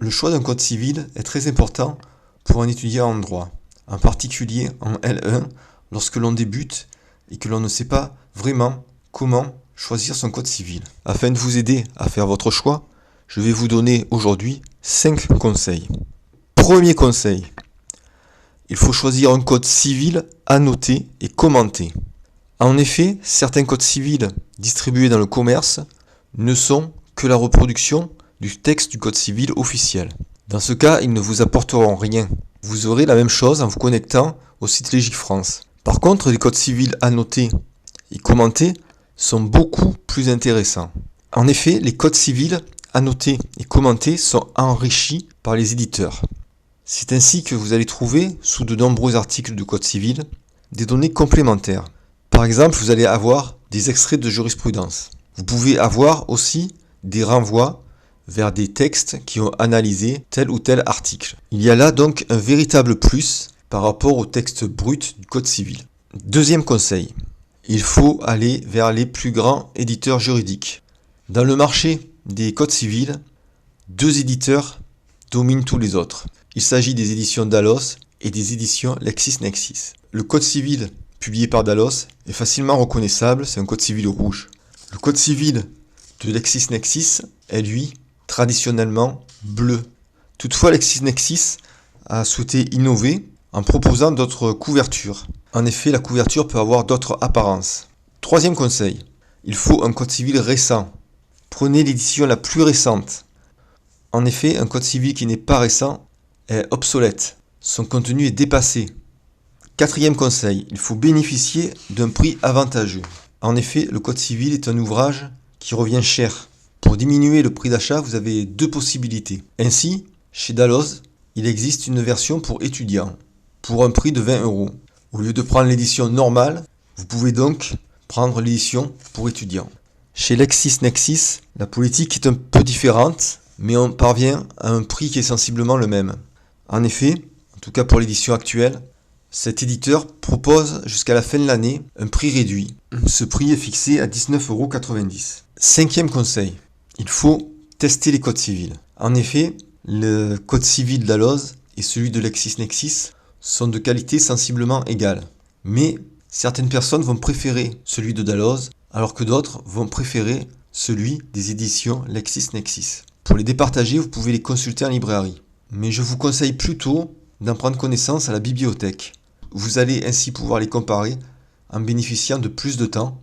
Le choix d'un code civil est très important pour un étudiant en droit, en particulier en L1 lorsque l'on débute et que l'on ne sait pas vraiment comment choisir son code civil. Afin de vous aider à faire votre choix, je vais vous donner aujourd'hui 5 conseils. Premier conseil, il faut choisir un code civil annoté et commenté. En effet, certains codes civils distribués dans le commerce ne sont que la reproduction du texte du code civil officiel. Dans ce cas, ils ne vous apporteront rien. Vous aurez la même chose en vous connectant au site Légifrance. Par contre, les codes civils annotés et commentés sont beaucoup plus intéressants. En effet, les codes civils annotés et commentés sont enrichis par les éditeurs. C'est ainsi que vous allez trouver, sous de nombreux articles du code civil, des données complémentaires. Par exemple, vous allez avoir des extraits de jurisprudence. Vous pouvez avoir aussi des renvois vers des textes qui ont analysé tel ou tel article. Il y a là donc un véritable plus par rapport au texte brut du code civil. Deuxième conseil, il faut aller vers les plus grands éditeurs juridiques. Dans le marché des codes civils, 2 éditeurs dominent tous les autres. Il s'agit des éditions Dallos et des éditions LexisNexis. Le code civil publié par Dallos est facilement reconnaissable, c'est un code civil rouge. Le code civil de LexisNexis est lui traditionnellement bleu. Toutefois, LexisNexis a souhaité innover en proposant d'autres couvertures. En effet, la couverture peut avoir d'autres apparences. Troisième conseil, il faut un code civil récent. Prenez l'édition la plus récente. En effet, un code civil qui n'est pas récent est obsolète. Son contenu est dépassé. Quatrième conseil, il faut bénéficier d'un prix avantageux. En effet, le code civil est un ouvrage qui revient cher. Pour diminuer le prix d'achat, vous avez 2 possibilités. Ainsi, chez Dalloz, il existe une version pour étudiants, pour un prix de 20 €. Au lieu de prendre l'édition normale, vous pouvez donc prendre l'édition pour étudiants. Chez LexisNexis, la politique est un peu différente, mais on parvient à un prix qui est sensiblement le même. En effet, en tout cas pour l'édition actuelle, cet éditeur propose jusqu'à la fin de l'année un prix réduit. Ce prix est fixé à 19,90 €. Cinquième conseil, il faut tester les codes civils. En effet, le code civil Dalloz et celui de LexisNexis sont de qualité sensiblement égale. Mais certaines personnes vont préférer celui de Dalloz, alors que d'autres vont préférer celui des éditions LexisNexis. Pour les départager, vous pouvez les consulter en librairie. Mais je vous conseille plutôt d'en prendre connaissance à la bibliothèque. Vous allez ainsi pouvoir les comparer en bénéficiant de plus de temps.